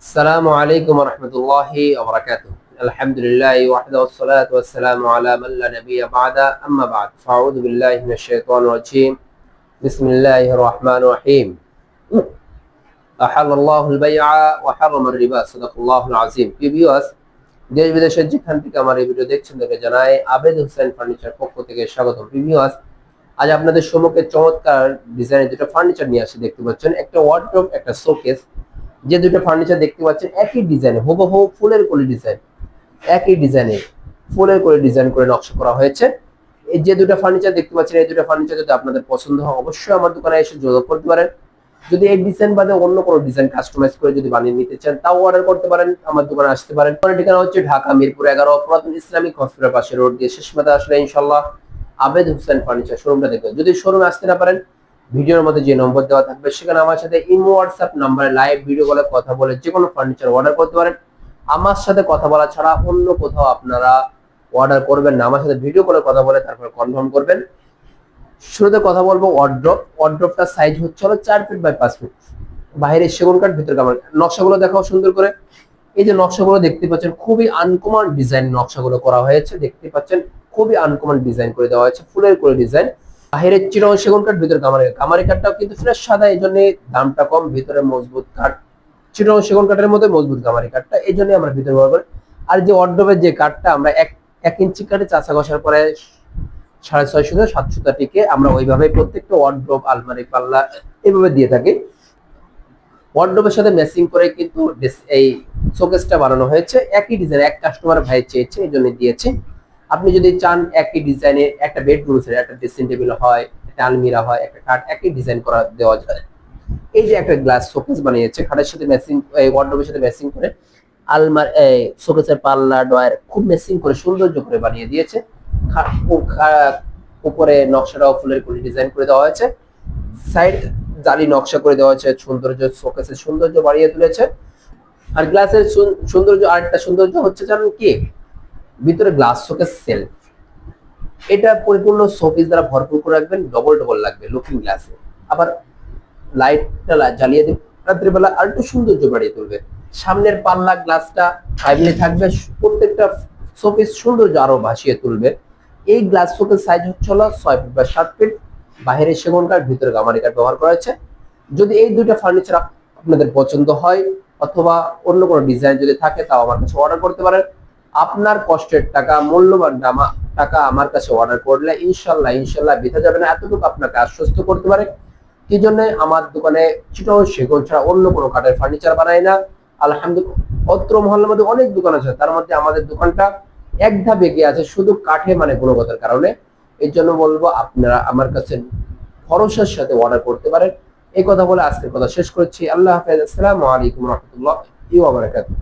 আসসালামু আলাইকুম ওয়া রাহমাতুল্লাহি ওয়া বারাকাতুহু। আলহামদুলিল্লাহি ওয়াহদাহু ওয়াসসালাতু ওয়াসসালামু আলা মান লা নাবিয়্যা বা'দা, আম্মা বা'দ। ফাআউযু বিল্লাহি মিনাশ শাইতানির রাজীম। বিসমিল্লাহির রহমানির রহিম। আহাল্লাল্লাহুল বাই'a ওয়া হারামার রিবা। সাদাকাল্লাহুল আযীম। প্রিয় ভিউয়ার্স, দেশ বিদেশের যেখান থেকে আমার এই ভিডিও দেখছেন তাদেরকে জানাই আবেদ হোসেন ফার্নিচার পক্ষ থেকে স্বাগতম। প্রিয় ভিউয়ার্স, আজ আপনাদের সম্মুখে চমৎকার ডিজাইনের দুটো ফার্নিচার নিয়ে আসি। দেখতে পাচ্ছেন একটা ওয়ার্ডরোব, একটা শোকেস। যে দুটো ফার্নিচার দেখতে পাচ্ছেন একই ডিজাইনে, হুবহু ফুলের কলি ডিজাইন, একই ডিজাইনে ফুলের কলি ডিজাইন করে নকশা করা হয়েছে। এই যে দুটো ফার্নিচার দেখতে পাচ্ছেন, এই দুটো ফার্নিচার যদি আপনাদের পছন্দ হয় অবশ্যই আমার দোকানে এসে যোগাযোগ করতে পারেন। যদি এই ডিজাইন বাদে অন্য কোনো ডিজাইন কাস্টমাইজ করে যদি বানিয়ে নিতে চান তাও অর্ডার করতে পারেন, আমার দোকানে আসতে পারেন। আমার ঠিকানা হচ্ছে ঢাকা মিরপুর 11, পুরাতন ইসলামিক হসপিটাল পাশে রোড দিয়ে শেষ মাথা আসলে ইনশাল্লাহ আবেদ হোসেন ফার্নিচার শোরুমটা দেখবেন। যদি শোরুমে আসতে না পারেন, ভিডিওর মধ্যে যে নম্বর দেওয়া থাকবে সেখানে আমার সাথে ইমো হোয়াটসঅ্যাপ নাম্বারে লাইভ ভিডিও কলে কথা বলে যে কোনো ফার্নিচার অর্ডার করতে পারেন। আমার সাথে কথা বলা ছাড়া অন্য কোথাও আপনারা অর্ডার করবেন না, আমার সাথে ভিডিও কলে কথা বলে তারপর কনফার্ম করবেন। শুরুতে কথা বলবো ওয়ার্ড্রপ। ওয়ার্ড্রপটার সাইজ হচ্ছে হলো 4 ফিট বাই 5 ফিট। বাইরে সেগুন কাঠ, ভিতরে কামার। নকশাগুলো দেখাও সুন্দর করে। এই যে নকশাগুলো দেখতে পাচ্ছেন খুবই আনকমন ডিজাইন নকশাগুলো করা হয়েছে। দেখতে পাচ্ছেন খুবই আনকমন ডিজাইন করে দেওয়া হয়েছে, ফুলের করে ডিজাইন। বাহিরের চিরন সেগুন কাঠ, ভিতরে কামারি কাঠ। কামারি কাঠটাও কিন্তু ফ্রেশ সাদা, এই জন্য দামটা কম। ভিতরে মজবুত কাঠ, চিরন সেগুন কাঠের মধ্যে মজবুত কামারি কাঠটা, এই জন্যই আমরা ভিতরে ব্যবহার করি। আর যে ওয়ার্ড্রপের যে কাঠটা আমরা 1 ইঞ্চি কাঠে চাচা ঘষার পরে 650 700 টিকে আমরা ওইভাবে প্রত্যেকটা ওয়ার্ড্রপ, আলমারি, পাল্লা এইভাবে দিয়ে থাকি। ওয়ার্ড্রপের সাথে ম্যাচিং করে কিন্তু এই শোকেসটা বানানো হয়েছে। একই ডিজাইন, এক কাস্টমার ভাই চেয়েছে এই জন্য দিয়েছে। আপনি যদি চান একই ডিজাইনে একটা বেডরুম সেট, একটা ড্রেসিং টেবিল হয়, একটা আলমিরা হয়, একটা খাট একই ডিজাইন করা দেওয়া যায়। এই যে একটা গ্লাস শোকেস বানিয়েছে খাটের সাথে ম্যাচিং, এই ওয়ার্ড্রপের সাথে ম্যাচিং করে আলমারি, এই শোকেসের পাল্লা, ডয়ার খুব ম্যাচিং করে সৌন্দর্য করে বানিয়ে দিয়েছে। উপরে নকশাটাও ফুলের করে ডিজাইন করে দেওয়া হয়েছে। সাইড জালি নকশা করে দেওয়া হয়েছে, সৌন্দর্য শোকেসের সৌন্দর্য বাড়িয়ে তুলেছে। আর গ্লাসের সৌন্দর্য, আরেকটা সৌন্দর্য হচ্ছে জানেন কি, ভিতরে গ্লাস শোকেস সেলফ। এটা পরিপূর্ণ শোপিস দ্বারা ভরপুর করে রাখবেন, ডবল ডবল লাগবে লুকিং গ্লাসে। আবার লাইটটা জ্বালিয়ে দিন রাত্রিবেলা, আর একটু সৌন্দর্য বাড়িয়ে তুলবে। সামনের পাল্লা গ্লাসটা ফাইভলি থাকবে, প্রত্যেকটা শোপিস সৌন্দর্য আরো ভাসিয়ে তুলবে। এই গ্লাস শোকেস সাইজ হচ্ছে হলো 6 ফিট বা 7 ফিট। বাহিরে সেগুন কাঠ, ভিতরে গামারি কাঠ ব্যবহার করা হয়েছে। যদি এই দুইটা ফার্নিচার আপনাদের পছন্দ হয় অথবা অন্য কোনো ডিজাইন যদি থাকে তাও আমার কাছে অর্ডার করতে পারেন। আপনার কষ্টের টাকা, মূল্যবান টাকা আমার কাছে অর্ডার করলে ইনশাল্লাহ ইনশাল্লাহ বৃথা যাবে না, এতটুকু আপনাকে আশ্বস্ত করতে পারে। কি জন্য আমার দোকানে চিটাগং সেগুন ছাড়া অন্য কোনো কাঠের ফার্নিচার বানাই না। আলহামদুলিল্লাহ, অত্র মহল্লার মধ্যে অনেক দোকান আছে, তার মধ্যে আমাদের দোকানটা এক ধাপ এগিয়ে আছে শুধু কাঠে মানে গুণগতার কারণে। এই জন্য বলবো আপনারা আমার কাছে ভরসার সাথে অর্ডার করতে পারেন। এই কথা বলে আজকের কথা শেষ করছি। আল্লাহ হাফেজ। আসসালামু আলাইকুম রহমতুল্লাহ ওয়া বারাকাতুহু।